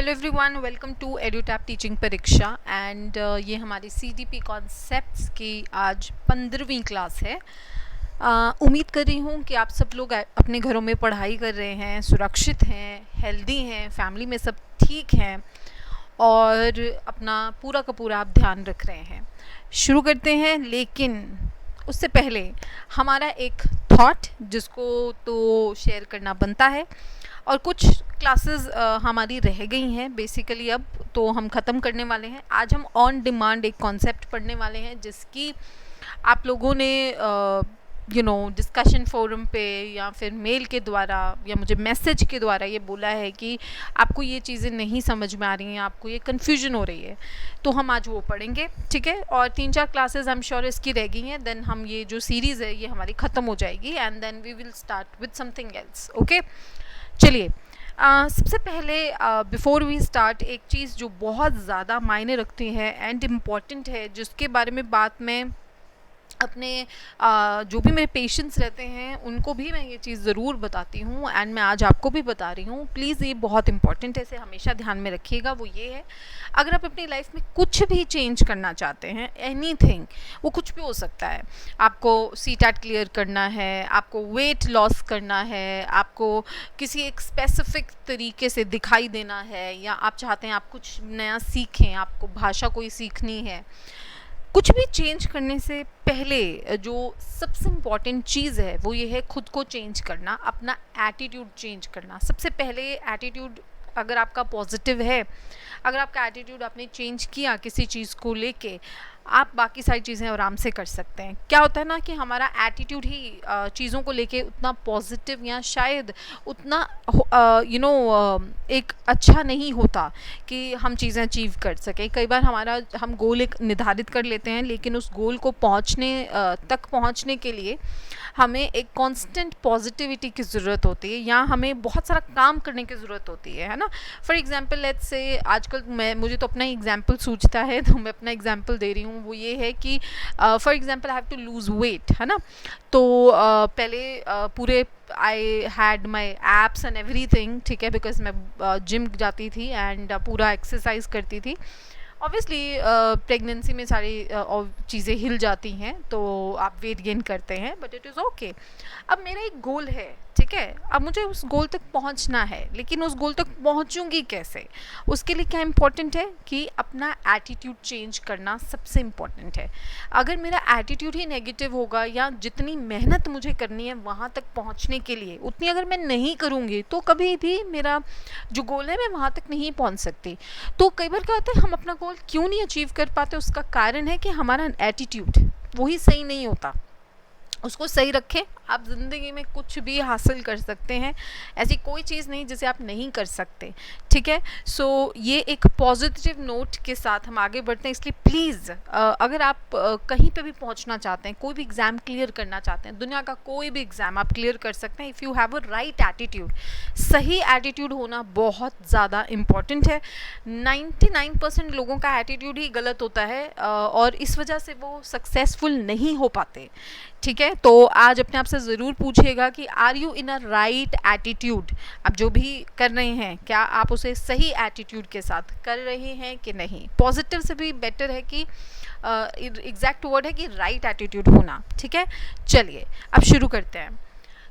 Hello everyone, welcome to Edutap teaching परीक्षा and ये हमारी सीडीपी कॉन्सेप्ट्स की आज 15वीं क्लास है। उम्मीद कर रही हूँ कि आप सब लोग अपने घरों में पढ़ाई कर रहे हैं, सुरक्षित हैं, हेल्दी हैं, फैमिली में सब ठीक हैं और अपना पूरा का पूरा आप ध्यान रख रहे हैं। शुरू करते हैं, लेकिन उससे पहले हमारा एक थॉट जिसको तो शेयर करना बनता है और कुछ क्लासेस हमारी रह गई हैं बेसिकली, अब तो हम ख़त्म करने वाले हैं। आज हम ऑन डिमांड एक कॉन्सेप्ट पढ़ने वाले हैं जिसकी आप लोगों ने डिस्कशन फोरम पे या फिर मेल के द्वारा या मुझे मैसेज के द्वारा ये बोला है कि आपको ये चीज़ें नहीं समझ में आ रही हैं, आपको ये कन्फ्यूजन हो रही है। तो हम आज वो पढ़ेंगे, ठीक है। और 3-4 क्लासेस आई एम श्योर इसकी रह गई हैं, देन हम ये जो सीरीज़ है ये हमारी ख़त्म हो जाएगी and then we will start with something else. Okay, चलिए। सबसे पहले बिफोर वी स्टार्ट एक चीज़ जो बहुत ज़्यादा मायने रखती है एंड इम्पॉर्टेंट है, जिसके बारे में बात मैं अपने जो भी मेरे पेशेंट्स रहते हैं उनको भी मैं ये चीज़ ज़रूर बताती हूँ एंड मैं आज आपको भी बता रही हूँ। प्लीज़ ये बहुत इंपॉर्टेंट है, इसे हमेशा ध्यान में रखिएगा। वो ये है, अगर आप अपनी लाइफ में कुछ भी चेंज करना चाहते हैं, एनीथिंग, वो कुछ भी हो सकता है। आपको सीटैट क्लियर करना है, आपको वेट लॉस करना है, आपको किसी एक स्पेसिफिक तरीके से दिखाई देना है, या आप चाहते हैं आप कुछ नया सीखें, आपको भाषा कोई सीखनी है, कुछ भी चेंज करने से पहले जो सबसे इम्पॉर्टेंट चीज़ है वो ये है खुद को चेंज करना, अपना एटीट्यूड चेंज करना। सबसे पहले एटीट्यूड अगर आपका पॉजिटिव है, अगर आपका एटीट्यूड आपने चेंज किया किसी चीज़ को लेके, आप बाकी सारी चीज़ें आराम से कर सकते हैं। क्या होता है ना कि हमारा एटीट्यूड ही चीज़ों को लेके उतना पॉजिटिव या शायद उतना एक अच्छा नहीं होता कि हम चीज़ें अचीव कर सकें। कई बार हम गोल एक निर्धारित कर लेते हैं, लेकिन उस गोल को तक पहुंचने के लिए हमें एक कांस्टेंट पॉजिटिविटी की ज़रूरत होती है, या हमें बहुत सारा काम करने की ज़रूरत होती है ना। फॉर एग्जांपल लेट्स से आजकल मुझे तो अपना एग्जांपल सूझता है, तो मैं अपना एग्जांपल दे रही हूँ। वो ये है कि for example I have to lose weight, है ना। तो पहले पूरे I had my apps and everything, ठीक है, बिकॉज मैं जिम जाती थी एंड पूरा एक्सरसाइज करती थी। ऑब्वियसली प्रेगनेंसी में सारी चीज़ें हिल जाती हैं, तो आप वेट गेन करते हैं, बट इट इज़ ओके। अब मेरा एक गोल है, ठीक है, अब मुझे उस गोल तक पहुंचना है, लेकिन उस गोल तक पहुंचूंगी कैसे? उसके लिए क्या इम्पोर्टेंट है कि अपना एटीट्यूड चेंज करना सबसे इम्पोर्टेंट है। अगर मेरा एटीट्यूड ही नेगेटिव होगा, या जितनी मेहनत मुझे करनी है वहाँ तक पहुँचने के लिए उतनी अगर मैं नहीं करूँगी, तो कभी भी मेरा जो गोल है मैं वहाँ तक नहीं पहुँच सकती। तो कई बार क्या होता है, हम अपना गोल क्यों नहीं अचीव कर पाते? उसका कारण है कि हमारा एटीट्यूड वही सही नहीं होता। उसको सही रखें, आप ज़िंदगी में कुछ भी हासिल कर सकते हैं। ऐसी कोई चीज़ नहीं जिसे आप नहीं कर सकते, ठीक है। सो ये एक पॉजिटिव नोट के साथ हम आगे बढ़ते हैं। इसलिए प्लीज़ अगर आप कहीं पे भी पहुंचना चाहते हैं, कोई भी एग्ज़ाम क्लियर करना चाहते हैं, दुनिया का कोई भी एग्ज़ाम आप क्लियर कर सकते हैं if you have a right attitude. सही एटीट्यूड होना बहुत ज़्यादा इम्पॉर्टेंट है। 99% लोगों का एटीट्यूड ही गलत होता है और इस वजह से वो सक्सेसफुल नहीं हो पाते, ठीक है। तो आज अपने आप से ज़रूर पूछिएगा कि are you in a right attitude. आप जो भी कर रहे हैं, क्या आप उसे सही एटीट्यूड के साथ कर रहे हैं कि नहीं? पॉजिटिव से भी बेटर है कि एग्जैक्ट वर्ड है कि राइट एटीट्यूड होना, ठीक है। चलिए अब शुरू करते हैं।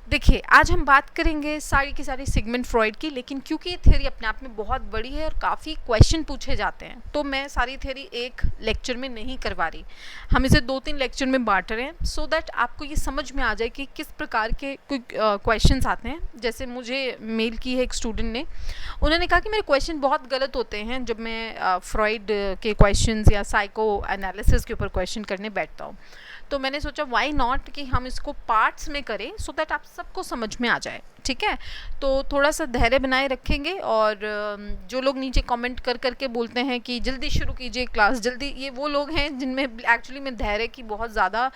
देखिए, आज हम बात करेंगे सारी की सारी सिगमंड फ्रॉइड की, लेकिन क्योंकि ये थ्योरी अपने आप में बहुत बड़ी है और काफ़ी क्वेश्चन पूछे जाते हैं, तो मैं सारी थ्योरी एक लेक्चर में नहीं करवा रही। हम इसे 2-3 लेक्चर में बांट रहे हैं, सो दैट आपको ये समझ में आ जाए कि किस प्रकार के कोई क्वेश्चंस आते हैं। जैसे मुझे मेल की है एक स्टूडेंट ने, उन्होंने कहा कि मेरे क्वेश्चन बहुत गलत होते हैं जब मैं फ्रॉइड के क्वेश्चन या साइको एनालिसिस के ऊपर क्वेश्चन करने बैठता हूँ। तो मैंने सोचा व्हाई नॉट कि हम इसको पार्ट्स में करें, सो दैट आप सबको समझ में आ जाए, ठीक है। तो थोड़ा सा धैर्य बनाए रखेंगे। और जो लोग नीचे कमेंट कर करके बोलते हैं कि जल्दी शुरू कीजिए क्लास जल्दी, ये वो लोग हैं जिनमें एक्चुअली में धैर्य की बहुत ज़्यादा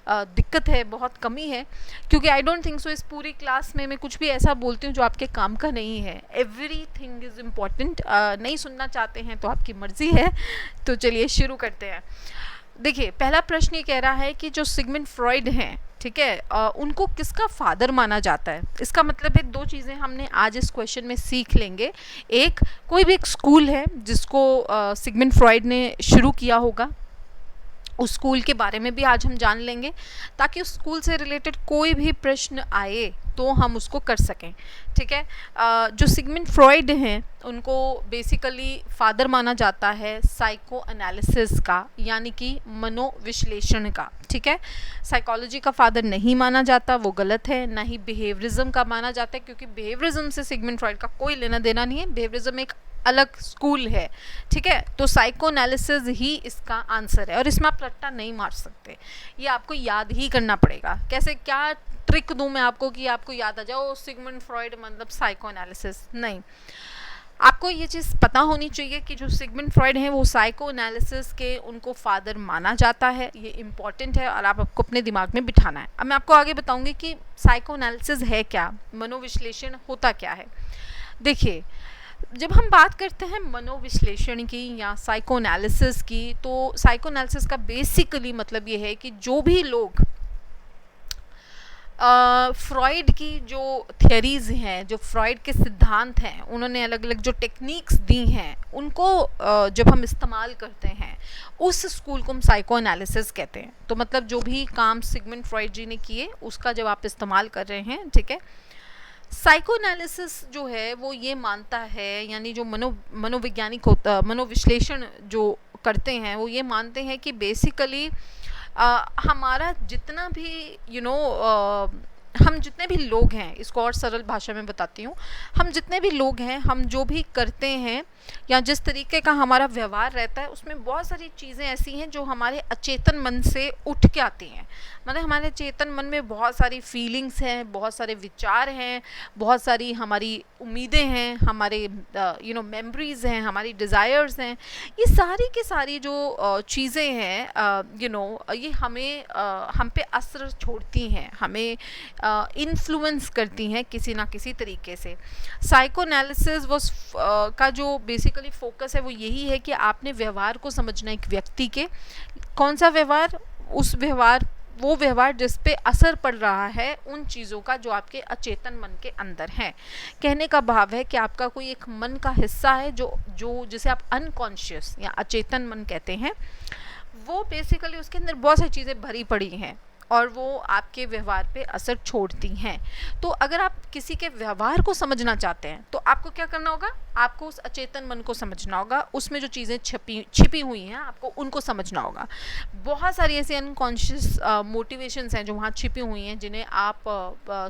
दिक्कत है, बहुत कमी है। क्योंकि आई डोंट थिंक सो इस पूरी क्लास में मैं कुछ भी ऐसा बोलती हूँ जो आपके काम का नहीं है। Everything is important. नहीं सुनना चाहते हैं तो आपकी मर्ज़ी है। तो चलिए शुरू करते हैं। देखिए, पहला प्रश्न ये कह रहा है कि जो सिगमंड फ्रॉइड हैं, ठीक है, उनको किसका फादर माना जाता है। इसका मतलब है दो चीज़ें हमने आज इस क्वेश्चन में सीख लेंगे। एक, कोई भी एक स्कूल है जिसको सिगमंड फ्रॉइड ने शुरू किया होगा, उस स्कूल के बारे में भी आज हम जान लेंगे, ताकि उस स्कूल से रिलेटेड कोई भी प्रश्न आए तो हम उसको कर सकें, ठीक है। जो सिगमंड फ्रॉइड हैं उनको बेसिकली फादर माना जाता है साइको एनालिसिस का, यानी कि मनोविश्लेषण का, ठीक है। साइकोलॉजी का फादर नहीं माना जाता, वो गलत है। ना ही बिहेवियरिज्म का माना जाता है, क्योंकि बिहेवियरिज्म से सिगमंड फ्रॉइड का कोई लेना देना नहीं है। बिहेवियरिज्म एक अलग स्कूल है, ठीक है। तो साइको एनालिसिस ही इसका आंसर है, और इसमें आप रट्टा नहीं मार सकते, ये आपको याद ही करना पड़ेगा। कैसे, क्या ट्रिक दूं मैं आपको कि आपको याद आ जाओ सिगमंड फ्रॉइड मतलब साइको एनालिसिस? नहीं, आपको ये चीज़ पता होनी चाहिए कि जो सिगमंड फ्रॉइड हैं वो साइको एनालिसिस के उनको फादर माना जाता है। ये इम्पॉर्टेंट है और आपको अपने दिमाग में बिठाना है। अब मैं आपको आगे बताऊंगी कि साइको एनालिसिस है क्या, मनोविश्लेषण होता क्या है। देखिए, जब हम बात करते हैं मनोविश्लेषण की या साइको एनालिसिस की, तो साइको एनालिसिस का बेसिकली मतलब ये है कि जो भी लोग फ्रॉइड की जो थियरीज़ हैं, जो फ्रॉइड के सिद्धांत हैं, उन्होंने अलग अलग जो टेक्निक्स दी हैं, उनको जब हम इस्तेमाल करते हैं, उस स्कूल को हम साइको एनालिसिस कहते हैं। तो मतलब जो भी काम सिगमंड फ्रॉइड जी ने किए उसका जब आप इस्तेमाल कर रहे हैं, ठीक है। साइको एनालिसिस जो है वो ये मानता है, यानी जो मनोवैज्ञानिक होता, मनोविश्लेषण जो करते हैं, वो ये मानते हैं कि बेसिकली हमारा जितना भी हम जितने भी लोग हैं, इसको और सरल भाषा में बताती हूँ, हम जितने भी लोग हैं, हम जो भी करते हैं या जिस तरीके का हमारा व्यवहार रहता है, उसमें बहुत सारी चीज़ें ऐसी हैं जो हमारे अचेतन मन से उठ के आती हैं। मतलब हमारे चेतन मन में बहुत सारी फीलिंग्स हैं, बहुत सारे विचार हैं, बहुत सारी हमारी उम्मीदें हैं, हमारे मेमोरीज हैं, हमारी डिज़ायर्स हैं। ये सारी की सारी जो चीज़ें हैं, ये हमें हम पे असर छोड़ती हैं, हमें इन्फ्लुएंस करती हैं किसी ना किसी तरीके से। साइको एनालिसिस वो का जो बेसिकली फोकस है वो यही है कि आपने व्यवहार को समझना, एक व्यक्ति के कौन सा व्यवहार, उस व्यवहार, वो व्यवहार जिस पे असर पड़ रहा है उन चीज़ों का जो आपके अचेतन मन के अंदर है। कहने का भाव है कि आपका कोई एक मन का हिस्सा है जो जिसे आप अनकॉन्शियस या अचेतन मन कहते हैं, वो बेसिकली उसके अंदर बहुत सारी चीज़ें भरी पड़ी हैं और वो आपके व्यवहार पे असर छोड़ती हैं। तो अगर आप किसी के व्यवहार को समझना चाहते हैं तो आपको क्या करना होगा, आपको उस अचेतन मन को समझना होगा, उसमें जो चीज़ें छिपी हुई हैं आपको उनको समझना होगा। बहुत सारी ऐसी अनकॉन्शियस मोटिवेशंस हैं जो वहाँ छिपी हुई हैं, जिन्हें आप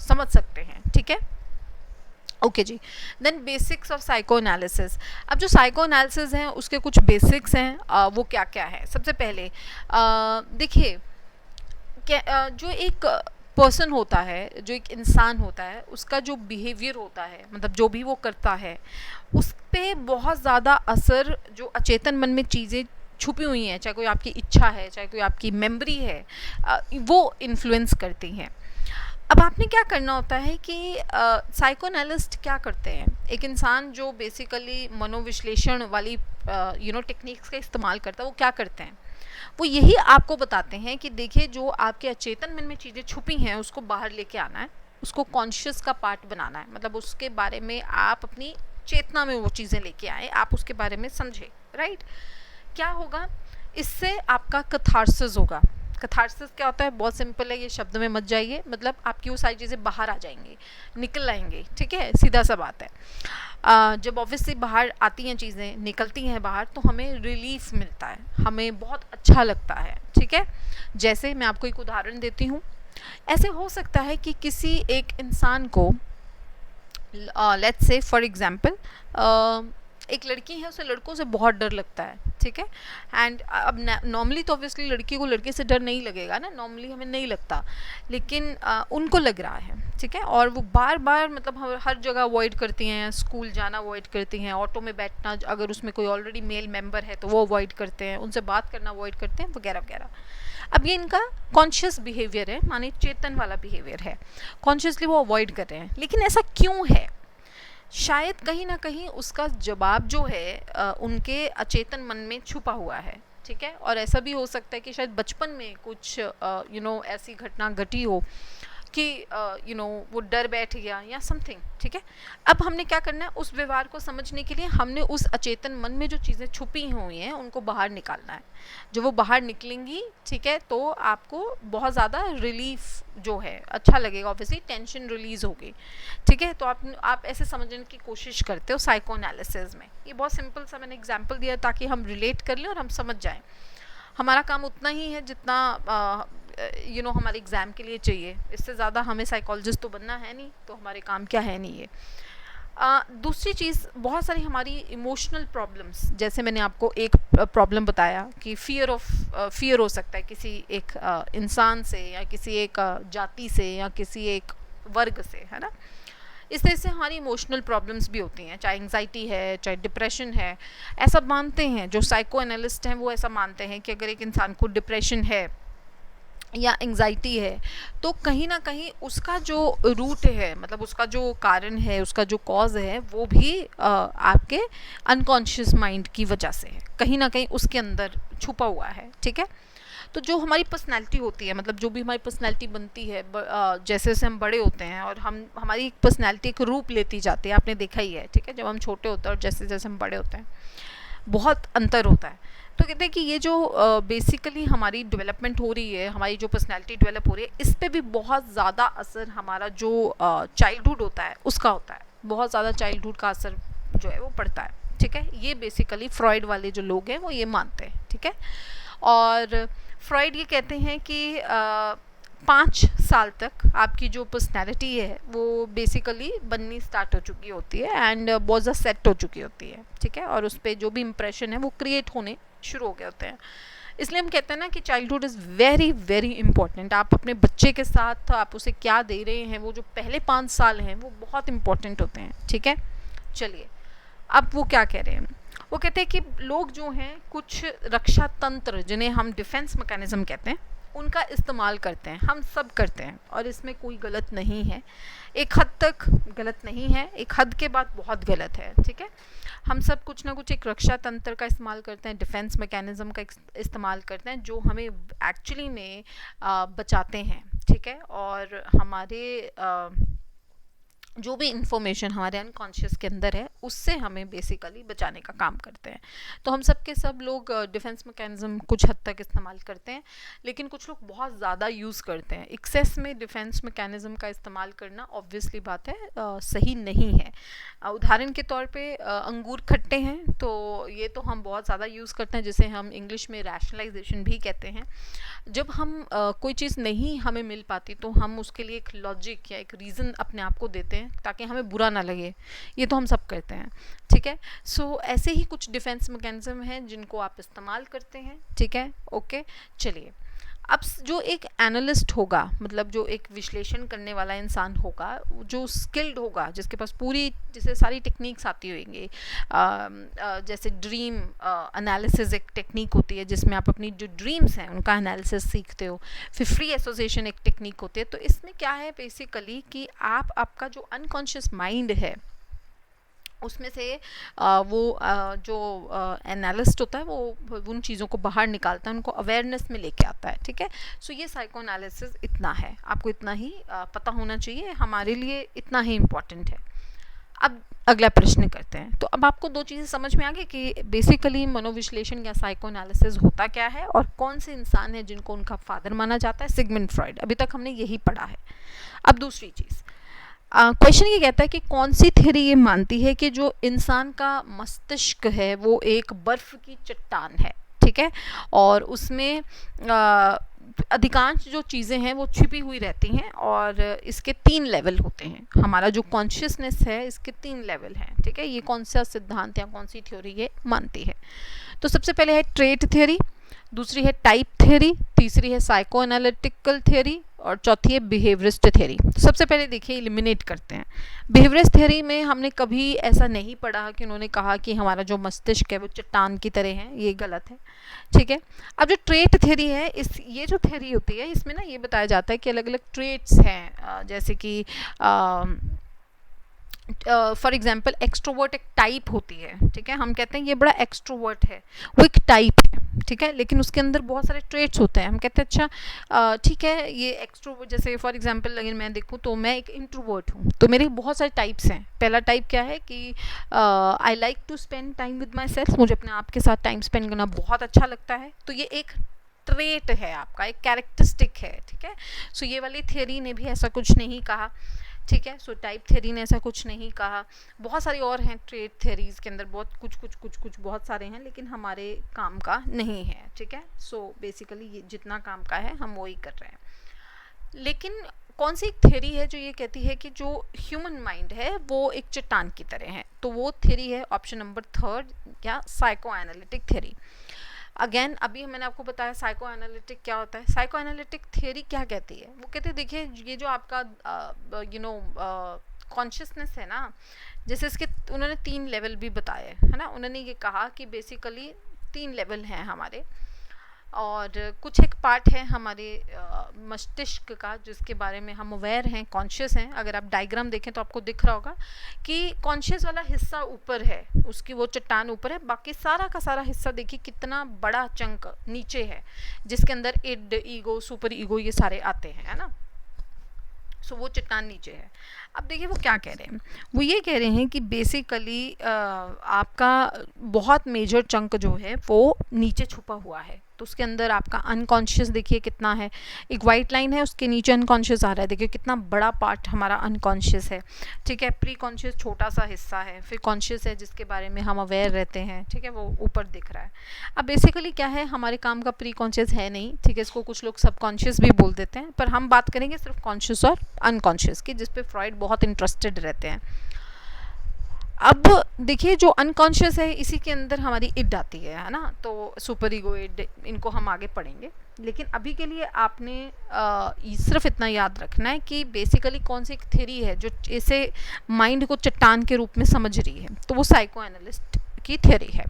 समझ सकते हैं, ठीक है। Okay ji, then basics of psycho analysis. अब जो साइको एनालिसिस हैं उसके कुछ बेसिक्स हैं, वो क्या क्या है। सबसे पहले देखिए, जो एक पर्सन होता है, जो एक इंसान होता है, उसका जो बिहेवियर होता है, मतलब जो भी वो करता है, उस पे बहुत ज़्यादा असर जो अचेतन मन में चीज़ें छुपी हुई हैं, चाहे कोई आपकी इच्छा है, चाहे कोई आपकी मेमोरी है, वो इन्फ्लुएंस करती हैं। अब आपने क्या करना होता है कि साइको एनालिस्ट क्या करते हैं, एक इंसान जो बेसिकली मनोविश्लेषण वाली टेक्निक्स का इस्तेमाल करता है, वो क्या करते हैं, वो यही आपको बताते हैं कि देखिए, जो आपके अचेतन मन में चीज़ें छुपी हैं उसको बाहर लेके आना है, उसको कॉन्शियस का पार्ट बनाना है। मतलब उसके बारे में आप अपनी चेतना में वो चीज़ें लेके आए, आप उसके बारे में समझे, राइट। क्या होगा इससे, आपका कैथार्सिस होगा। कैथार्सिस क्या होता है, बहुत सिंपल है, ये शब्द में मत जाइए, मतलब आपकी वो सारी चीज़ें बाहर आ जाएंगी, निकल आएंगी, ठीक है, सीधा सा बात है। जब ऑब्वियसली बाहर आती हैं चीज़ें, निकलती हैं बाहर, तो हमें रिलीफ मिलता है, हमें बहुत अच्छा लगता है, ठीक है। जैसे मैं आपको एक उदाहरण देती हूँ। ऐसे हो सकता है कि किसी एक इंसान को, लेट्स से फॉर एग्जांपल, एक लड़की है, उसे लड़कों से बहुत डर लगता है, ठीक है। एंड अब नॉर्मली तो ऑब्वियसली लड़की को लड़के से डर नहीं लगेगा ना, नॉर्मली हमें नहीं लगता, लेकिन उनको लग रहा है, ठीक है। और वो बार बार मतलब हर जगह अवॉइड करती हैं, स्कूल जाना अवॉइड करती हैं, ऑटो में बैठना, अगर उसमें कोई ऑलरेडी मेल मेंबर है तो वो अवॉइड करते हैं, उनसे बात करना अवॉइड करते हैं, वगैरह वगैरह। अब ये इनका कॉन्शियस बिहेवियर है, माने चेतन वाला बिहेवियर है, कॉन्शियसली वो अवॉइड कर रहे हैं। लेकिन ऐसा क्यों है? शायद कहीं ना कहीं उसका जवाब जो है उनके अचेतन मन में छुपा हुआ है, ठीक है। और ऐसा भी हो सकता है कि शायद बचपन में कुछ ऐसी घटना घटी हो कि वो डर बैठ गया या समथिंग, ठीक है। अब हमने क्या करना है, उस व्यवहार को समझने के लिए हमने उस अचेतन मन में जो चीज़ें छुपी हुई हैं उनको बाहर निकालना है। जो वो बाहर निकलेंगी, ठीक है, तो आपको बहुत ज़्यादा रिलीफ जो है अच्छा लगेगा, ऑब्वियसली टेंशन रिलीज होगी, ठीक है। तो आप ऐसे समझने की कोशिश करते हो साइको एनालिसिस में। ये बहुत सिंपल सा मैंने एग्जाम्पल दिया ताकि हम रिलेट कर लें और हम समझ जाएं। हमारा काम उतना ही है जितना हमारे एग्ज़ाम के लिए चाहिए, इससे ज़्यादा हमें साइकोलॉजिस्ट तो बनना है नहीं, तो हमारे काम क्या है नहीं ये। दूसरी चीज़, बहुत सारी हमारी इमोशनल प्रॉब्लम्स, जैसे मैंने आपको एक प्रॉब्लम बताया कि फियर हो सकता है किसी एक इंसान से या किसी एक जाति से या किसी एक वर्ग से, है ना। इस तरह से हमारी इमोशनल प्रॉब्लम्स भी होती हैं, चाहे एंग्जाइटी है, चाहे डिप्रेशन है। ऐसा मानते हैं जो साइको एनालिस्ट हैं, वो ऐसा मानते हैं कि अगर एक इंसान को डिप्रेशन है या एंग्जाइटी है तो कहीं ना कहीं उसका जो रूट है, मतलब उसका जो कारण है, उसका जो कॉज है, वो भी आपके अनकॉन्शियस माइंड की वजह से है, कहीं ना कहीं उसके अंदर छुपा हुआ है, ठीक है। तो जो हमारी पर्सनैलिटी होती है, मतलब जो भी हमारी पर्सनैलिटी बनती है, जैसे जैसे हम बड़े होते हैं और हमारी पर्सनैलिटी एक रूप लेती जाती है, आपने देखा ही है, ठीक है। जब हम छोटे होते हैं और जैसे जैसे हम बड़े होते हैं बहुत अंतर होता है। तो कहते हैं कि ये जो बेसिकली हमारी डेवलपमेंट हो रही है, हमारी जो पर्सनैलिटी डेवलप हो रही है, इस पर भी बहुत ज़्यादा असर हमारा जो चाइल्डहुड होता है उसका होता है। बहुत ज़्यादा चाइल्डहुड का असर जो है वो पड़ता है, ठीक है। ये बेसिकली फ्रॉइड वाले जो लोग हैं वो ये मानते हैं, ठीक है। और फ्रॉइड ये कहते हैं कि 5 साल तक आपकी जो पर्सनैलिटी है वो बेसिकली बननी स्टार्ट हो चुकी होती है एंड बहुत ज़्यादा सेट हो चुकी होती है, ठीक है। और उस पर जो भी इम्प्रेशन है वो क्रिएट होने शुरू हो गए होते हैं। इसलिए हम कहते हैं ना कि childhood is very very important. आप अपने बच्चे के साथ आप उसे क्या दे रहे हैं, वो जो पहले 5 साल हैं वो बहुत इंपॉर्टेंट होते हैं, ठीक है। चलिए, अब वो क्या कह रहे हैं, वो कहते हैं कि लोग जो हैं कुछ रक्षा तंत्र, जिन्हें हम डिफेंस मैकेनिज्म कहते हैं, उनका इस्तेमाल करते हैं। हम सब करते हैं और इसमें कोई गलत नहीं है, एक हद तक गलत नहीं है, एक हद के बाद बहुत गलत है, ठीक है। हम सब कुछ ना कुछ एक रक्षा तंत्र का इस्तेमाल करते हैं, डिफेंस मैकेनिज्म का इस्तेमाल करते हैं, जो हमें एक्चुअली में बचाते हैं, ठीक है। और हमारे जो भी इंफॉर्मेशन हमारे अनकॉन्शियस के अंदर है उससे हमें बेसिकली बचाने का काम करते हैं। तो हम सब के सब लोग डिफेंस मैकेनिज्म कुछ हद तक इस्तेमाल करते हैं, लेकिन कुछ लोग बहुत ज़्यादा यूज़ करते हैं। एक्सेस में डिफेंस मैकेनिज्म का इस्तेमाल करना ऑब्वियसली बात है सही नहीं है। उदाहरण के तौर पे अंगूर खट्टे हैं तो ये तो हम बहुत ज़्यादा यूज़ करते हैं, जिसे हम इंग्लिश में रैशनलाइजेशन भी कहते हैं। जब हम कोई चीज़ नहीं हमें मिल पाती तो हम उसके लिए एक लॉजिक या एक रीज़न अपने आप को देते हैं ताकि हमें बुरा ना लगे। ये तो हम सब करते हैं, ठीक है। सो ऐसे ही कुछ डिफेंस मैकेनिज्म हैं जिनको आप इस्तेमाल करते हैं, ठीक है, ओके। चलिए, अब जो एक एनालिस्ट होगा, मतलब जो एक विश्लेषण करने वाला इंसान होगा, जो स्किल्ड होगा, जिसके पास पूरी जैसे सारी टेक्निक्स आती होंगी, जैसे ड्रीम एनालिसिस एक टेक्निक होती है जिसमें आप अपनी जो ड्रीम्स हैं उनका एनालिसिस सीखते हो। फिर फ्री एसोसिएशन एक टेक्निक होती है। तो इसमें क्या है बेसिकली कि आपका जो अनकॉन्शियस माइंड है उसमें से जो एनालिस्ट होता है वो उन चीज़ों को बाहर निकालता है, उनको अवेयरनेस में लेके आता है, ठीक है। सो ये साइको एनालिसिस इतना है, आपको इतना ही पता होना चाहिए, हमारे लिए इतना ही इम्पॉर्टेंट है। अब अगला प्रश्न करते हैं। तो अब आपको 2 चीज़ें समझ में आ गई कि बेसिकली मनोविश्लेषण या साइको एनालिसिस होता क्या है और कौन से इंसान हैं जिनको उनका फादर माना जाता है, सिगमंड फ्रॉइड। अभी तक हमने यही पढ़ा है। अब दूसरी चीज़, क्वेश्चन ये कहता है कि कौन सी थ्योरी ये मानती है कि जो इंसान का मस्तिष्क है वो एक बर्फ़ की चट्टान है, ठीक है, और उसमें अधिकांश जो चीज़ें हैं वो छिपी हुई रहती हैं और इसके 3 लेवल होते हैं। हमारा जो कॉन्शियसनेस है इसके 3 लेवल हैं, ठीक है। ये कौन सा सिद्धांत या कौन सी थ्योरी ये मानती है? तो सबसे पहले है ट्रेट थ्योरी, दूसरी है टाइप थ्योरी, तीसरी है साइको एनालिटिकल थ्योरी और चौथी है बिहेवियरिस्ट थ्योरी। सबसे पहले देखिए, एलिमिनेट करते हैं। बिहेवियरिस्ट थ्योरी में हमने कभी ऐसा नहीं पढ़ा कि उन्होंने कहा कि हमारा जो मस्तिष्क है वो चट्टान की तरह है, ये गलत है, ठीक है। अब जो ट्रेट थ्योरी है, ये जो थ्योरी होती है इसमें ना ये बताया जाता है कि अलग अलग ट्रेट्स हैं, जैसे कि फॉर एग्जाम्पल एक्सट्रोवर्ट एक टाइप होती है, ठीक है, हम कहते हैं ये बड़ा एक्सट्रोवर्ट है, वो एक टाइप है, ठीक है, लेकिन उसके अंदर बहुत सारे ट्रेट्स होते हैं, हम कहते हैं अच्छा ठीक है ये एक्सट्रोवर्ट, जैसे फॉर एग्जांपल अगर मैं देखूँ तो मैं एक इंट्रोवर्ट हूँ, तो मेरे बहुत सारे टाइप्स हैं। पहला टाइप क्या है कि I like to spend time with myself, मुझे अपने आप के साथ टाइम स्पेंड करना बहुत अच्छा लगता है, तो ये एक ट्रेट है आपका, एक कैरेक्टरिस्टिक है, ठीक है। सो ये वाली थियरी ने भी ऐसा कुछ नहीं कहा, ठीक है। सो टाइप थ्योरी ने ऐसा कुछ नहीं कहा। बहुत सारी और हैं ट्रेड थ्योरीज के अंदर, बहुत कुछ बहुत सारे हैं, लेकिन हमारे काम का नहीं है, ठीक है। सो बेसिकली ये जितना काम का है हम वो ही कर रहे हैं। लेकिन कौन सी एक थ्योरी है जो ये कहती है कि जो ह्यूमन माइंड है वो एक चट्टान की तरह है, तो वो थ्योरी है ऑप्शन नंबर 3 क्या, साइको एनालिटिक थ्योरी। अगेन अभी मैंने आपको बताया साइको एनालिटिक क्या होता है। साइको एनालिटिक थियरी क्या कहती है, वो कहते हैं देखिए ये जो आपका कॉन्शियसनेस है ना, जैसे इसके उन्होंने 3 लेवल भी बताए है ना, उन्होंने ये कहा कि बेसिकली 3 लेवल हैं हमारे, और कुछ एक पार्ट है हमारे मस्तिष्क का जिसके बारे में हम अवेयर हैं, कॉन्शियस हैं। अगर आप डायग्राम देखें तो आपको दिख रहा होगा कि कॉन्शियस वाला हिस्सा ऊपर है, उसकी वो चट्टान ऊपर है, बाकी सारा का सारा हिस्सा देखिए कितना बड़ा चंक नीचे है, जिसके अंदर इड, ईगो, सुपर ईगो ये सारे आते हैं, है ना। सो वो चट्टान नीचे है। अब देखिए वो क्या कह रहे हैं, वो ये कह रहे हैं कि बेसिकली आपका बहुत मेजर चंक जो है वो नीचे छुपा हुआ है, तो उसके अंदर आपका अनकॉन्शियस देखिए कितना है, एक वाइट लाइन है उसके नीचे अनकॉन्शियस आ रहा है, देखिए कितना बड़ा पार्ट हमारा अनकॉन्शियस है, ठीक है। प्री कॉन्शियस छोटा सा हिस्सा है, फिर कॉन्शियस है जिसके बारे में हम अवेयर रहते हैं, ठीक है, वो ऊपर दिख रहा है। अब बेसिकली क्या है, हमारे काम का प्री कॉन्शियस है नहीं, ठीक है, इसको कुछ लोग सबकॉन्शियस भी बोल देते हैं, पर हम बात करेंगे सिर्फ कॉन्शियस और अनकॉन्शियस की, जिस पे फ्रॉइड बहुत इंटरेस्टेड रहते हैं। अब देखिए जो अनकॉन्शियस है इसी के अंदर हमारी इड आती है ना, तो सुपर ईगो, इड, इनको हम आगे पढ़ेंगे, लेकिन अभी के लिए आपने सिर्फ इतना याद रखना है कि बेसिकली कौन सी एक थ्योरी है जो इसे माइंड को चट्टान के रूप में समझ रही है, तो वो साइको एनालिस्ट की थ्योरी है।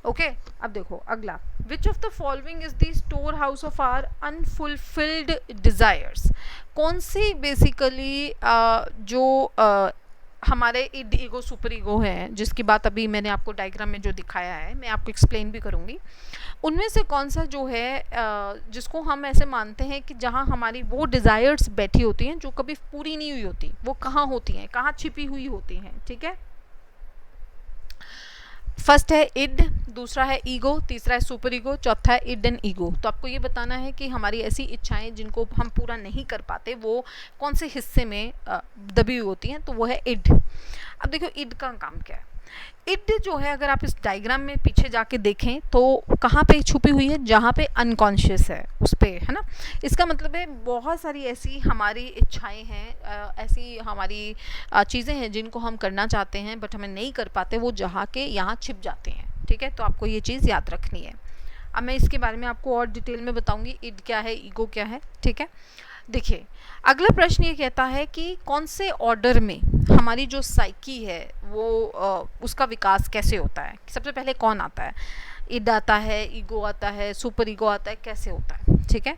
ओके अब देखो अगला, which of the following is the store house of our unfulfilled desires. कौन सी बेसिकली जो हमारे इड, ईगो, सुपर ईगो है, जिसकी बात अभी मैंने आपको डायग्राम में जो दिखाया है, मैं आपको एक्सप्लेन भी करूँगी, उनमें से कौन सा जो है जिसको हम ऐसे मानते हैं कि जहाँ हमारी वो डिज़ायर्स बैठी होती हैं जो कभी पूरी नहीं हुई होती, वो कहाँ होती हैं, कहाँ छिपी हुई होती हैं, ठीक है। फर्स्ट है इड, दूसरा है ईगो, तीसरा है सुपर ईगो, चौथा है इड एंड ईगो। तो आपको ये बताना है कि हमारी ऐसी इच्छाएं जिनको हम पूरा नहीं कर पाते वो कौन से हिस्से में दबी हुई होती हैं, तो वो है इड। अब देखो इड का काम क्या है। इड जो है अगर आप इस डायग्राम में पीछे जाके देखें तो कहाँ पे छुपी हुई है, जहाँ पे अनकॉन्शियस है उस पे, है ना। इसका मतलब है बहुत सारी ऐसी हमारी इच्छाएं हैं, ऐसी हमारी चीज़ें हैं जिनको हम करना चाहते हैं बट हमें नहीं कर पाते, वो जहाँ के यहाँ छिप जाते हैं, ठीक है। तो आपको ये चीज़ याद रखनी है। अब मैं इसके बारे में आपको और डिटेल में बताऊँगी, इड क्या है, ईगो क्या है, ठीक है। देखिए अगला प्रश्न ये कहता है कि कौन से ऑर्डर में हमारी जो साइकी है वो उसका विकास कैसे होता है, सबसे पहले कौन आता है, इड आता है, ईगो आता है, सुपर ईगो आता है, कैसे होता है, ठीक है।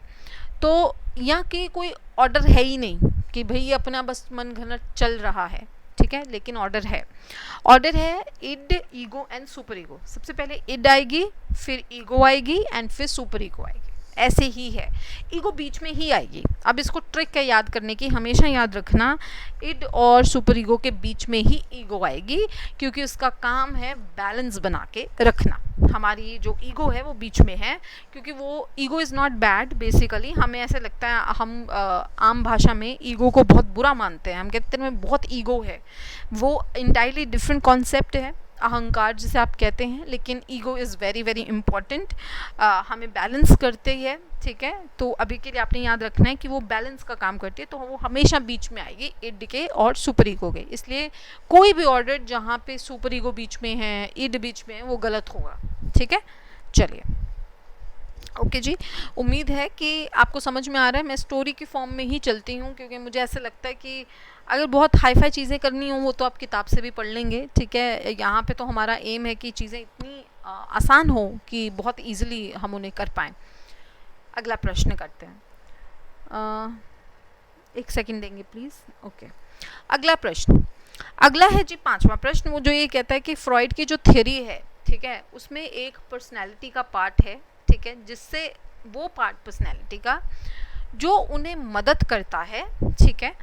तो यहाँ की कोई ऑर्डर है ही नहीं कि भाई अपना बस मन घना चल रहा है, ठीक है, लेकिन ऑर्डर है। ऑर्डर है id, ego and super ego. सबसे पहले इड आएगी, फिर ईगो आएगी एंड फिर सुपर ईगो आएगी, ऐसे ही है। ईगो बीच में ही आएगी। अब इसको ट्रिक है याद करने की, हमेशा याद रखना इड और सुपर ईगो के बीच में ही ईगो आएगी, क्योंकि उसका काम है बैलेंस बना के रखना। हमारी जो ईगो है वो बीच में है, क्योंकि वो ego is not bad. Basically हमें ऐसे लगता है, हम आम भाषा में ईगो को बहुत बुरा मानते हैं, हम कहते हैं बहुत ईगो है, वो इंटायरली डिफरेंट कॉन्सेप्ट है, अहंकार जिसे आप कहते हैं, लेकिन ego is very very important, हमें बैलेंस करते ही है, ठीक है। तो अभी के लिए आपने याद रखना है कि वो बैलेंस का काम करती है, तो वो हमेशा बीच में आएगी इड के और सुपर ईगो के। इसलिए कोई भी ऑर्डर जहाँ पे सुपर ईगो बीच में है, इड बीच में है, वो गलत होगा, ठीक है। चलिए ओके जी, उम्मीद है कि आपको समझ में आ रहा है। मैं स्टोरी की फॉर्म में ही चलती हूँ, क्योंकि मुझे ऐसा लगता है कि अगर बहुत हाई फाई चीज़ें करनी हो वो तो आप किताब से भी पढ़ लेंगे, ठीक है। यहाँ पे तो हमारा एम है कि चीज़ें इतनी आसान हो कि बहुत इजीली हम उन्हें कर पाएँ। अगला प्रश्न करते हैं, एक सेकंड देंगे प्लीज़। ओके अगला प्रश्न, अगला है जी 5वां प्रश्न, वो जो ये कहता है कि फ्रॉइड की जो थ्योरी है, ठीक है, उसमें एक पर्सनैलिटी का पार्ट है, ठीक है, जिससे वो पार्ट पर्सनैलिटी का जो उन्हें मदद करता है, ठीक है,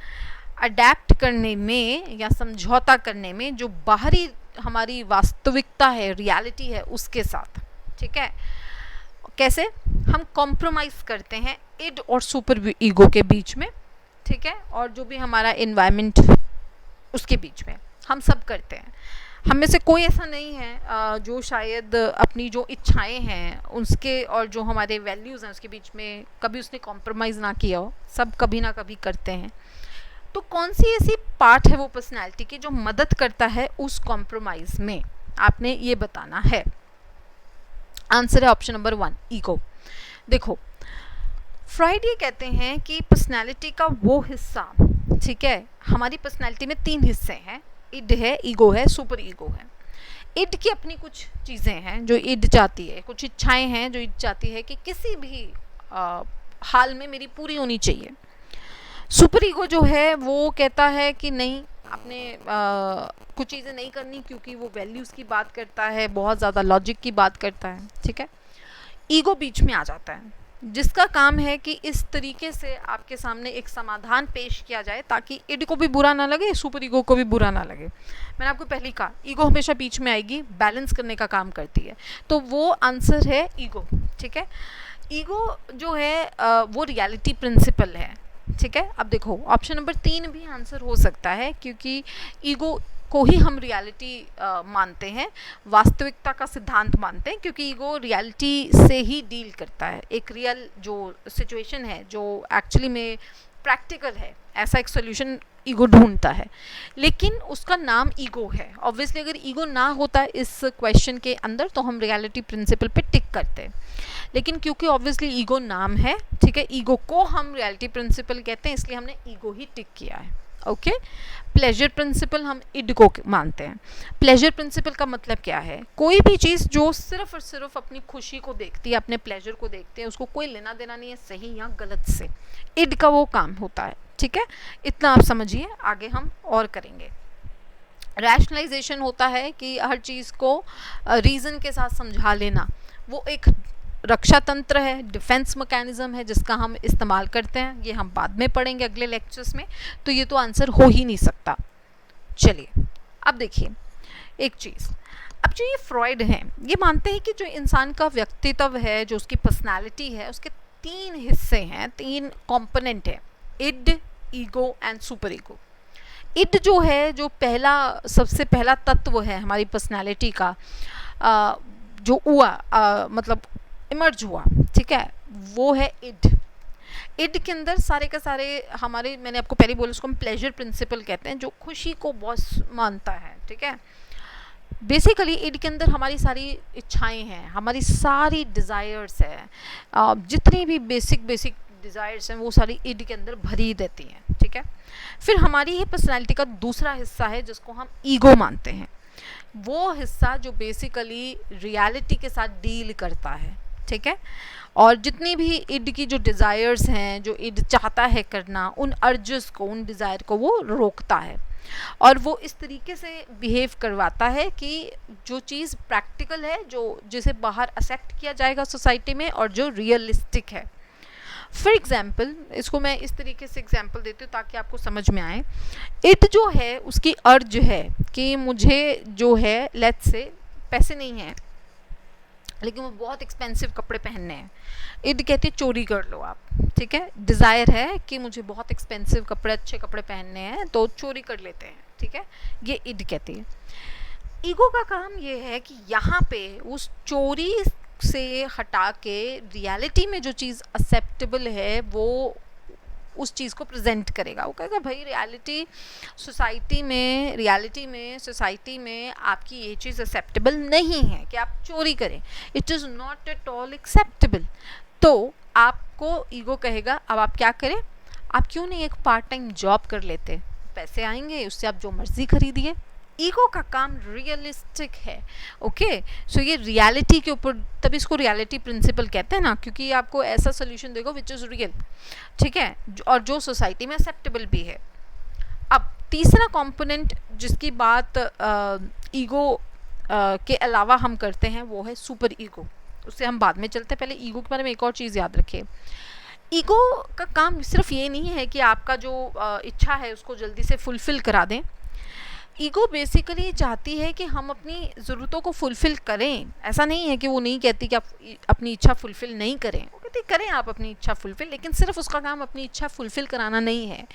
अडेप्ट करने में या समझौता करने में जो बाहरी हमारी वास्तविकता है, रियलिटी है, उसके साथ, ठीक है। कैसे हम कॉम्प्रोमाइज़ करते हैं इड और सुपर ईगो के बीच में, ठीक है, और जो भी हमारा इन्वायरमेंट उसके बीच में हम सब करते हैं। हम में से कोई ऐसा नहीं है जो शायद अपनी जो इच्छाएं हैं उसके और जो हमारे वैल्यूज़ हैं उसके बीच में कभी उसने कॉम्प्रोमाइज़ ना किया हो, सब कभी ना कभी करते हैं। तो कौन सी ऐसी पार्ट है वो पर्सनैलिटी की जो मदद करता है उस कॉम्प्रोमाइज़ में, आपने ये बताना है। आंसर है ऑप्शन नंबर 1, ईगो। देखो, फ्रॉइड ये कहते हैं कि पर्सनैलिटी का वो हिस्सा, ठीक है, हमारी पर्सनैलिटी में 3 हिस्से हैं, इड है, ईगो है, सुपर ईगो है। इड की अपनी कुछ चीज़ें हैं जो इड चाहती है, कुछ इच्छाएं हैं जो इड चाहती है कि किसी भी हाल में मेरी पूरी होनी चाहिए। सुपर ईगो जो है वो कहता है कि नहीं, आपने कुछ चीज़ें नहीं करनी, क्योंकि वो वैल्यूज़ की बात करता है, बहुत ज़्यादा लॉजिक की बात करता है, ठीक है। ईगो बीच में आ जाता है, जिसका काम है कि इस तरीके से आपके सामने एक समाधान पेश किया जाए ताकि इड को भी बुरा ना लगे, सुपर ईगो को भी बुरा ना लगे। मैंने आपको पहले ही कहा, ईगो हमेशा बीच में आएगी, बैलेंस करने का काम करती है, तो वो आंसर है ईगो, ठीक है। ईगो जो है वो रियलिटी प्रिंसिपल है, ठीक है। अब देखो, ऑप्शन नंबर 3 भी आंसर हो सकता है, क्योंकि ईगो को ही हम रियलिटी मानते हैं, वास्तविकता का सिद्धांत मानते हैं, क्योंकि ईगो रियलिटी से ही डील करता है। एक रियल जो सिचुएशन है, जो एक्चुअली में प्रैक्टिकल है, ऐसा एक सोल्यूशन ईगो ढूंढता है, लेकिन उसका नाम ईगो है। ऑब्वियसली अगर ईगो ना होता इस क्वेश्चन के अंदर तो हम रियलिटी प्रिंसिपल पे टिक करते, लेकिन क्योंकि ऑब्वियसली ईगो नाम है, ठीक है, ईगो को हम रियलिटी प्रिंसिपल कहते हैं, इसलिए हमने ईगो ही टिक किया है। ओके, प्लेजर प्रिंसिपल हम इड को मानते हैं। प्लेजर प्रिंसिपल का मतलब क्या है? कोई भी चीज़ जो सिर्फ और सिर्फ अपनी खुशी को देखती है, अपने प्लेजर को देखते हैं, उसको कोई लेना देना नहीं है सही या गलत से, इड का वो काम होता है, ठीक है। इतना आप समझिए, आगे हम और करेंगे। रैशनलाइजेशन होता है कि हर चीज़ को रीज़न के साथ समझा लेना, वो एक रक्षा तंत्र है, डिफेंस मैकेनिज्म है जिसका हम इस्तेमाल करते हैं। ये हम बाद में पढ़ेंगे अगले लेक्चर्स में, तो ये तो आंसर हो ही नहीं सकता। चलिए अब देखिए एक चीज़, अब जो ये फ्रॉइड हैं ये मानते हैं कि जो इंसान का व्यक्तित्व है, जो उसकी पर्सनालिटी है, उसके 3 हिस्से हैं, 3 कंपोनेंट है, id, ego and super ego. Id जो है, जो पहला सबसे पहला तत्व है हमारी पर्सनालिटी का, जो हुआ मतलब इमर्ज हुआ, ठीक है, वो है इड। इड के अंदर सारे के सारे हमारे, मैंने आपको पहले बोला, उसको हम प्लेजर प्रिंसिपल कहते हैं, जो खुशी को बहुत मानता है, ठीक है। बेसिकली इड के अंदर हमारी सारी इच्छाएं हैं, हमारी सारी डिज़ायर्स है, जितनी भी बेसिक डिज़ायर्स हैं वो सारी इड के अंदर भरी देती हैं, ठीक है। फिर हमारी ही पर्सनैलिटी का दूसरा हिस्सा है जिसको हम ईगो मानते हैं, वो हिस्सा जो बेसिकली रियलिटी के साथ डील करता है, ठीक है, और जितनी भी इड की जो डिज़ायर्स हैं, जो इड चाहता है करना, उन अर्जेस को, उन डिज़ायर को वो रोकता है, और वो इस तरीके से बिहेव करवाता है कि जो चीज़ प्रैक्टिकल है, जो जिसे बाहर एक्सेप्ट किया जाएगा सोसाइटी में, और जो रियलिस्टिक है। फॉर एग्जाम्पल, इसको मैं इस तरीके से एग्जाम्पल देती हूँ ताकि आपको समझ में आए। इड जो है उसकी अर्ज है कि मुझे जो है, लेट्स से पैसे नहीं हैं लेकिन वो बहुत एक्सपेंसिव कपड़े पहनने हैं, इड कहती है चोरी कर लो आप, ठीक है। डिज़ायर है कि मुझे बहुत एक्सपेंसिव कपड़े, अच्छे कपड़े पहनने हैं, तो चोरी कर लेते हैं, ठीक है, ये इड कहती है। ईगो का काम ये है कि यहाँ पे उस चोरी से हटा के रियलिटी में जो चीज़ एक्सेप्टेबल है वो उस चीज़ को प्रेजेंट करेगा। वो कहेगा भाई रियलिटी में सोसाइटी में आपकी ये चीज़ एक्सेप्टेबल नहीं है कि आप चोरी करें, it is not at all acceptable. तो आपको ईगो कहेगा अब आप क्या करें, आप क्यों नहीं एक पार्ट टाइम जॉब कर लेते, पैसे आएंगे, उससे आप जो मर्जी खरीदिए। ईगो का काम रियलिस्टिक है, ओके। सो ये रियलिटी के ऊपर, तभी इसको रियलिटी प्रिंसिपल कहते हैं ना, क्योंकि ये आपको ऐसा सोल्यूशन देगा विच इज़ रियल, ठीक है, और जो सोसाइटी में एक्सेप्टेबल भी है। अब तीसरा कंपोनेंट जिसकी बात ईगो के अलावा हम करते हैं वो है सुपर ईगो। उससे हम बाद में चलते हैं, पहले ईगो के बारे में एक और चीज़ याद रखिए। ईगो का काम सिर्फ ये नहीं है कि आपका जो इच्छा है उसको जल्दी से फुलफ़िल करा दें। ईगो बेसिकली चाहती है कि हम अपनी ज़रूरतों को फुलफ़िल करें। ऐसा नहीं है कि वो नहीं कहती कि आप अपनी इच्छा फुलफ़िल नहीं करें, वो कहती करें आप अपनी इच्छा फुलफ़िल, लेकिन सिर्फ उसका काम अपनी इच्छा फुलफ़िल कराना नहीं है।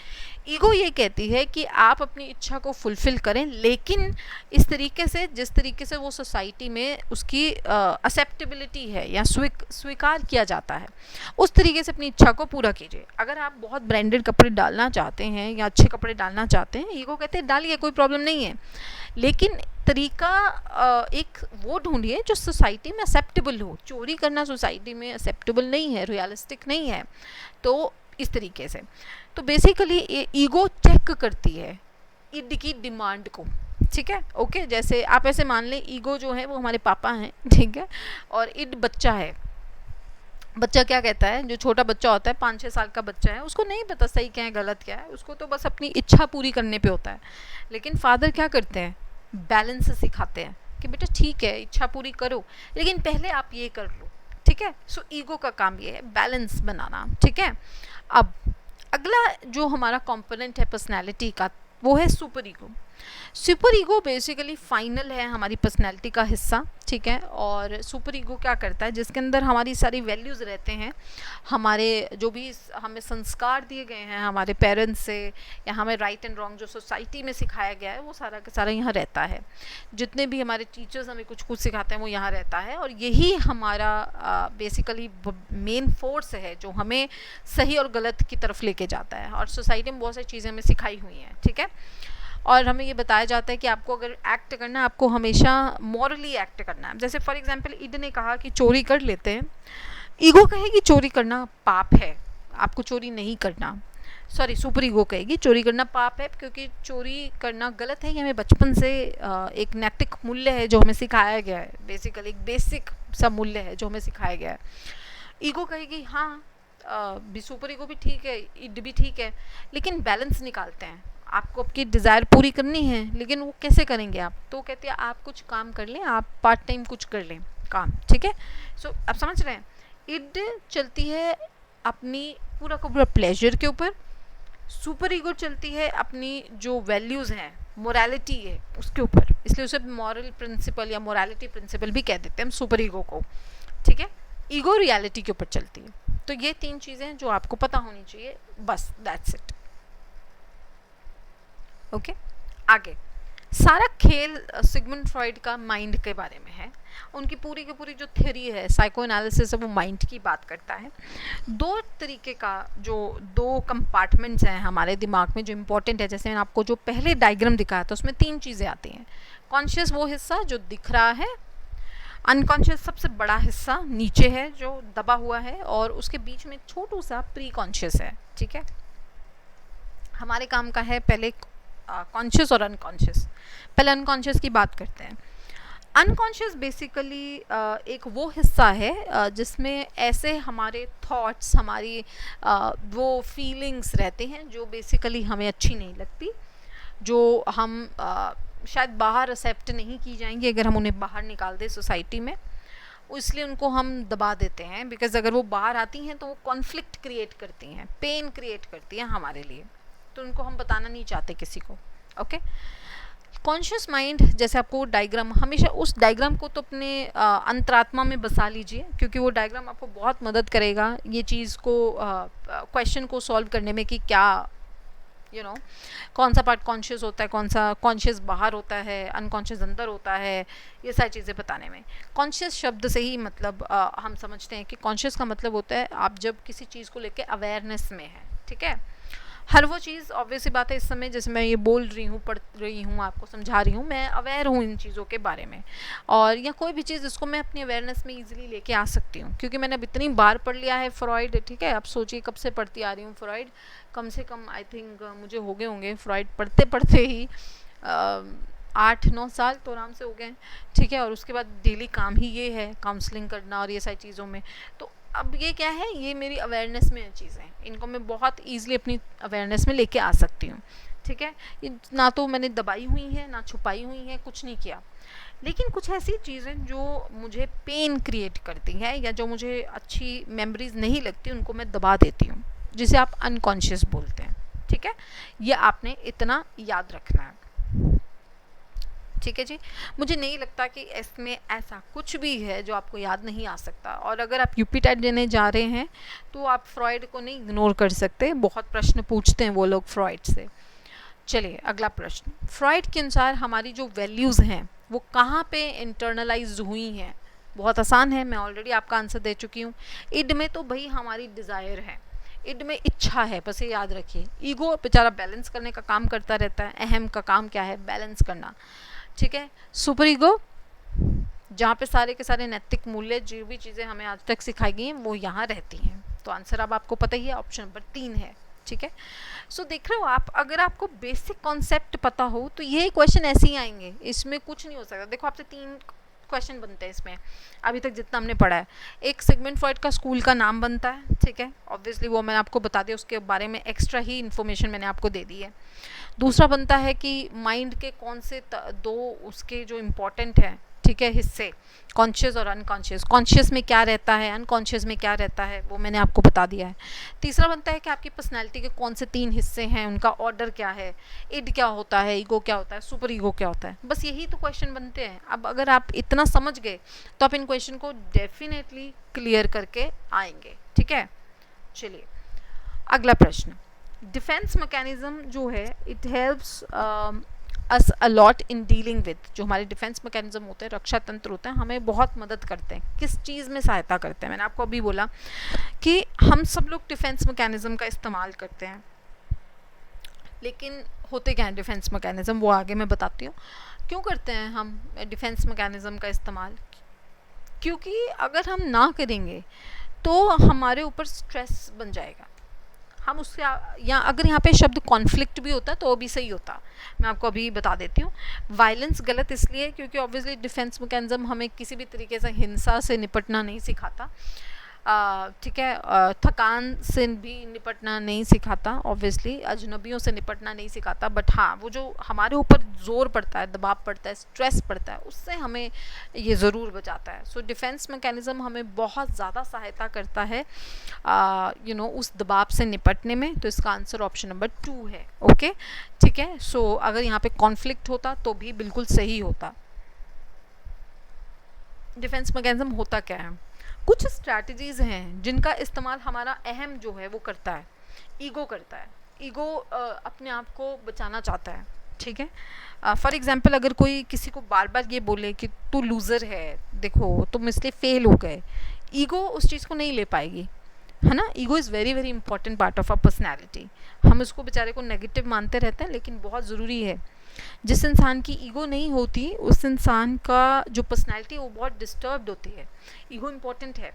ईगो ये कहती है कि आप अपनी इच्छा को फुलफ़िल करें, लेकिन इस तरीके से जिस तरीके से वो सोसाइटी में उसकी एक्सेप्टेबिलिटी है या स्वीकार किया जाता है, उस तरीके से अपनी इच्छा को पूरा कीजिए। अगर आप बहुत ब्रांडेड कपड़े डालना चाहते हैं या अच्छे कपड़े डालना चाहते हैं, ईगो कहते हैं डालिए, कोई प्रॉब्लम नहीं है, लेकिन तरीका एक वो ढूंढिए जो सोसाइटी में एक्सेप्टेबल हो। चोरी करना सोसाइटी में एक्सेप्टेबल नहीं है, रियलिस्टिक नहीं है। तो इस तरीके से तो बेसिकली ईगो चेक करती है इड की डिमांड को, ठीक है, ओके। जैसे आप ऐसे मान लें ईगो जो है वो हमारे पापा हैं, ठीक है, और इड बच्चा है। बच्चा क्या कहता है, जो छोटा बच्चा होता है 5-6 साल का बच्चा है, उसको नहीं पता सही क्या है गलत क्या है, उसको तो बस अपनी इच्छा पूरी करने पे होता है। लेकिन फादर क्या करते हैं, बैलेंस सिखाते हैं कि बेटा ठीक है इच्छा पूरी करो, लेकिन पहले आप ये कर लो, ठीक है। सो ईगो का काम ये है बैलेंस बनाना, ठीक है। अब अगला जो हमारा कंपोनेंट है पर्सनैलिटी का वो है super ego. Super ego basically final है हमारी पर्सनैलिटी का हिस्सा, ठीक है। और सुपर ईगो क्या करता है, जिसके अंदर हमारी सारी वैल्यूज़ रहते हैं, हमारे जो भी हमें संस्कार दिए गए हैं हमारे पेरेंट्स से, या हमें राइट एंड रॉन्ग जो सोसाइटी में सिखाया गया है वो सारा का सारा यहाँ रहता है। जितने भी हमारे टीचर्स हमें कुछ कुछ सिखाते हैं वो यहाँ रहता है, और यही हमारा बेसिकली मेन फोर्स है जो हमें सही और गलत की तरफ लेके जाता है। और सोसाइटी में बहुत सारी चीज़ें हमें सिखाई हुई हैं, ठीक है। और हमें ये बताया जाता है कि आपको अगर एक्ट करना है, आपको हमेशा मॉरली एक्ट करना है। जैसे फॉर एग्जांपल ईड ने कहा कि चोरी कर लेते हैं, ईगो कहेगी चोरी करना पाप है, आपको चोरी नहीं करना। सॉरी, सुपर ईगो कहेगी चोरी करना पाप है, क्योंकि चोरी करना गलत है। ये हमें बचपन से एक नैतिक मूल्य है जो हमें सिखाया गया है, बेसिकली एक बेसिक सा मूल्य है जो हमें सिखाया गया है। ईगो कहेगी हाँ भी सुपर ईगो भी ठीक है, ईड भी ठीक है, लेकिन बैलेंस निकालते हैं। आपको आपकी डिज़ायर पूरी करनी है, लेकिन वो कैसे करेंगे आप, तो कहते हैं आप कुछ काम कर लें, आप पार्ट टाइम कुछ कर लें काम, ठीक है। सो आप समझ रहे हैं, इड चलती है अपनी पूरा का पूरा प्लेजर के ऊपर, सुपर ईगो चलती है अपनी जो वैल्यूज़ हैं, मोरालिटी है उसके ऊपर, इसलिए उसे मॉरल प्रिंसिपल या मोरालिटी प्रिंसिपल भी कह देते हैं हम सुपर ईगो को, ठीक है। ईगो रियलिटी के ऊपर चलती है। तो ये 3 चीज़ें जो आपको पता होनी चाहिए, बस दैट्स इट, ओके। आगे सारा खेल सिगमंड फ्रॉइड का माइंड के बारे में है। उनकी पूरी की पूरी जो थ्योरी है साइको एनालिसिस है वो माइंड की बात करता है। 2 तरीके का जो 2 कंपार्टमेंट्स हैं हमारे दिमाग में जो इम्पोर्टेंट है, जैसे मैंने आपको जो पहले डायग्राम दिखाया था उसमें 3 चीज़ें आती हैं। कॉन्शियस वो हिस्सा जो दिख रहा है, अनकॉन्शियस सबसे बड़ा हिस्सा नीचे है जो दबा हुआ है, और उसके बीच में छोटू सा प्री कॉन्शियस है, ठीक है। हमारे काम का है पहले कॉन्शियस और अनकॉन्शियस। पहले अनकॉन्शियस की बात करते हैं। अनकॉन्शियस बेसिकली एक वो हिस्सा है जिसमें ऐसे हमारे थॉट्स, हमारी वो फीलिंग्स रहते हैं जो बेसिकली हमें अच्छी नहीं लगती, जो हम शायद बाहर एक्सेप्ट नहीं की जाएंगी अगर हम उन्हें बाहर निकाल दें सोसाइटी में, इसलिए उनको हम दबा देते हैं। बिकॉज अगर वो बाहर आती हैं तो वो कॉन्फ्लिक्ट क्रिएट करती हैं, पेन क्रिएट करती हैं हमारे लिए, तो उनको हम बताना नहीं चाहते किसी को, ओके। कॉन्शियस माइंड, जैसे आपको डायग्राम, हमेशा उस डायग्राम को तो अपने अंतरात्मा में बसा लीजिए, क्योंकि वो डायग्राम आपको बहुत मदद करेगा ये चीज़ को, क्वेश्चन को सॉल्व करने में कि क्या कौन सा पार्ट कॉन्शियस होता है, कौन सा कॉन्शियस बाहर होता है, अनकॉन्शियस अंदर होता है, ये सारी चीज़ें बताने में। कॉन्शियस शब्द से ही मतलब हम समझते हैं कि कॉन्शियस का मतलब होता है आप जब किसी चीज़ को लेके अवेयरनेस में है, ठीक है। हर वो चीज़, ऑब्वियस सी बात है, इस समय जैसे मैं ये बोल रही हूँ, पढ़ रही हूँ, आपको समझा रही हूँ, मैं अवेयर हूँ इन चीज़ों के बारे में, और या कोई भी चीज़ इसको मैं अपनी अवेयरनेस में इजीली लेके आ सकती हूँ, क्योंकि मैंने अब इतनी बार पढ़ लिया है फ्रॉइड, ठीक है। आप सोचिए कब से पढ़ती आ रही हूँ फ्रॉइड, कम से कम आई थिंक मुझे हो गए होंगे फ्रॉइड पढ़ते पढ़ते ही 8-9 साल तो आराम से हो गए, ठीक है। और उसके बाद डेली काम ही ये है, काउंसलिंग करना और ये सारी चीज़ों में। तो अब ये क्या है, ये मेरी अवेयरनेस में चीज़ें, इनको मैं बहुत ईजिली अपनी अवेयरनेस में लेके आ सकती हूँ, ठीक है, ना तो मैंने दबाई हुई है ना छुपाई हुई है, कुछ नहीं किया, लेकिन कुछ ऐसी चीज़ें जो मुझे पेन क्रिएट करती हैं या जो मुझे अच्छी मेमोरीज नहीं लगती उनको मैं दबा देती हूँ, जिसे आप अनकॉन्शियस बोलते हैं। ठीक है, ये आपने इतना याद रखना है। ठीक है जी, मुझे नहीं लगता कि इसमें ऐसा कुछ भी है जो आपको याद नहीं आ सकता, और अगर आप यूपी टेट देने जा रहे हैं तो आप फ्रॉइड को नहीं इग्नोर कर सकते, बहुत प्रश्न पूछते हैं वो लोग फ्रॉइड से। चलिए अगला प्रश्न, फ्रॉइड के अनुसार हमारी जो वैल्यूज़ हैं वो कहाँ पे इंटरनलाइज हुई हैं? बहुत आसान है, मैं ऑलरेडी आपका आंसर दे चुकी हूँ। इड में तो भाई हमारी डिज़ायर है, इड में इच्छा है, बस ये याद रखिए। ईगो बेचारा बैलेंस करने का काम करता रहता है, अहम का काम क्या है? बैलेंस करना। ठीक है, सुपर ईगो जहाँ पे सारे के सारे नैतिक मूल्य, जो भी चीज़ें हमें आज तक सिखाई गई हैं वो यहाँ रहती हैं। तो आंसर अब आपको पता ही है, ऑप्शन नंबर 3 है। ठीक है, सो देख रहे हो आप, अगर आपको बेसिक कॉन्सेप्ट पता हो तो ये क्वेश्चन ऐसे ही आएंगे, इसमें कुछ नहीं हो सकता। देखो आपसे 3 क्वेश्चन बनते हैं इसमें अभी तक जितना हमने पढ़ा है। एक सिगमंड फ्रॉइड का स्कूल का नाम बनता है, ठीक है, ऑब्वियसली वो मैंने आपको बता दिया, उसके बारे में एक्स्ट्रा ही इन्फॉर्मेशन मैंने आपको दे दी है। दूसरा बनता है कि माइंड के कौन से 2 उसके जो इम्पोर्टेंट हैं, ठीक है, हिस्से, कॉन्शियस और अनकॉन्शियस। कॉन्शियस में क्या रहता है, अनकॉन्शियस में क्या रहता है, वो मैंने आपको बता दिया है। तीसरा बनता है कि आपकी पर्सनैलिटी के कौन से 3 हिस्से हैं, उनका ऑर्डर क्या है, इड क्या होता है, ईगो क्या होता है, सुपर ईगो क्या होता है। बस यही तो क्वेश्चन बनते हैं। अब अगर आप इतना समझ गए तो आप इन क्वेश्चन को डेफिनेटली क्लियर करके आएंगे। ठीक है, चलिए अगला प्रश्न, डिफेंस मैकेनिज्म जो है it helps us a lot in dealing with, जो हमारे डिफेंस मैकेनिज्म होते हैं, रक्षा तंत्र होते हैं, हमें बहुत मदद करते हैं। किस चीज़ में सहायता करते हैं? मैंने आपको अभी बोला कि हम सब लोग डिफेंस मैकेनिज्म का इस्तेमाल करते हैं, लेकिन होते क्या हैं डिफेंस मैकेनिज्म, वो आगे मैं बताती हूँ। क्यों करते हैं हम डिफेंस मैकेनिज्म का इस्तेमाल? क्योंकि अगर हम ना करेंगे तो हमारे ऊपर स्ट्रेस बन जाएगा। हम उससे या अगर यहाँ पे शब्द कॉन्फ्लिक्ट भी होता तो भी सही होता, मैं आपको अभी बता देती हूँ। वायलेंस गलत इसलिए क्योंकि ऑब्वियसली डिफेंस मैकेनिज्म हमें किसी भी तरीके से हिंसा से निपटना नहीं सिखाता, ठीक है, थकान से भी निपटना नहीं सिखाता, ऑब्वियसली अजनबियों से निपटना नहीं सिखाता, बट हाँ वो जो हमारे ऊपर जोर पड़ता है, दबाव पड़ता है, स्ट्रेस पड़ता है, उससे हमें ये ज़रूर बचाता है। सो डिफेंस मैकेनिज्म हमें बहुत ज़्यादा सहायता करता है उस दबाव से निपटने में। तो इसका आंसर ऑप्शन नंबर 2 है। ओके, ठीक है, सो अगर यहाँ पे कॉन्फ्लिक्ट होता तो भी बिल्कुल सही होता। डिफेंस मैकेनिज्म होता क्या है? कुछ स्ट्रैटेजीज हैं जिनका इस्तेमाल हमारा अहम जो है वो करता है, ईगो करता है। ईगो अपने आप को बचाना चाहता है। ठीक है, फॉर एग्जांपल अगर कोई किसी को बार बार ये बोले कि तू लूज़र है, देखो तुम इसलिए फेल हो गए, ईगो उस चीज़ को नहीं ले पाएगी, है ना। Ego is very very important part of a personality. हम इसको बेचारे को नेगेटिव मानते रहते हैं, लेकिन बहुत ज़रूरी है। जिस इंसान की ईगो नहीं होती उस इंसान का जो पर्सनैलिटी है वो बहुत डिस्टर्ब्ड होती है। ईगो इम्पॉर्टेंट है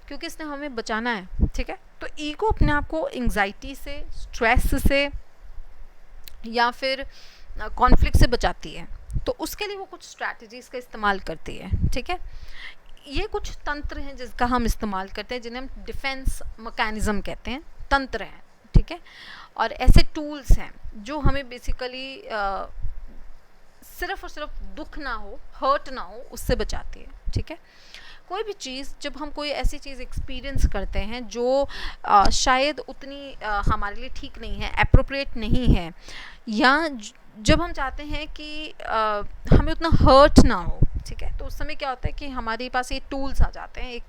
क्योंकि इसने हमें बचाना है। ठीक है, तो ईगो अपने आप को एंग्जाइटी से, स्ट्रेस से या फिर कॉन्फ्लिक्ट से बचाती है, तो उसके लिए वो कुछ स्ट्रैटेजीज का इस्तेमाल करती है। ठीक है, ये कुछ तंत्र हैं जिसका हम इस्तेमाल करते हैं, जिन्हें हम डिफेंस मैकेनिज्म कहते हैं, तंत्र हैं। ठीक है, और ऐसे टूल्स हैं जो हमें बेसिकली सिर्फ और सिर्फ दुख ना हो, हर्ट ना हो, उससे बचाती है। ठीक है, कोई भी चीज़, जब हम कोई ऐसी चीज़ एक्सपीरियंस करते हैं जो शायद उतनी हमारे लिए ठीक नहीं है, एप्रोप्रिएट नहीं है, या जब हम चाहते हैं कि हमें उतना हर्ट ना हो, ठीक है, तो उस समय क्या होता है कि हमारे पास ये टूल्स आ जाते हैं, एक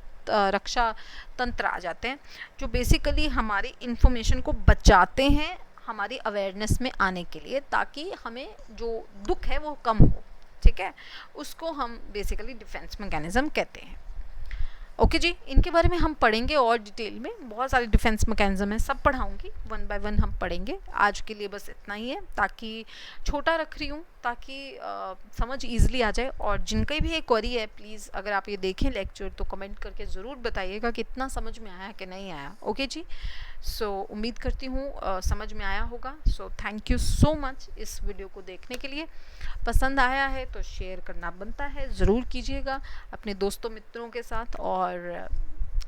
रक्षा तंत्र आ जाते हैं जो बेसिकली हमारी इंफॉर्मेशन को बचाते हैं हमारी अवेयरनेस में आने के लिए, ताकि हमें जो दुख है वो कम हो। ठीक है, उसको हम बेसिकली डिफेंस मैकेनिज्म कहते हैं। ओके जी, इनके बारे में हम पढ़ेंगे और डिटेल में, बहुत सारे डिफेंस मैकेनिज्म है, सब पढ़ाऊंगी, 1 बाय 1 हम पढ़ेंगे। आज के लिए बस इतना ही है, ताकि छोटा रख रही हूँ ताकि समझ ईजिली आ जाए। और जिनका भी एक क्वेरी है, प्लीज़ अगर आप ये देखें लेक्चर तो कमेंट करके ज़रूर बताइएगा कि इतना समझ में आया कि नहीं आया। ओके जी, सो उम्मीद करती हूँ समझ में आया होगा। So thank you so much इस वीडियो को देखने के लिए। पसंद आया है तो शेयर करना बनता है, ज़रूर कीजिएगा अपने दोस्तों मित्रों के साथ, और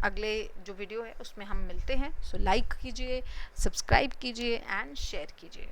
अगले जो वीडियो है उसमें हम मिलते हैं। सो लाइक कीजिए, सब्सक्राइब कीजिए एंड शेयर कीजिए।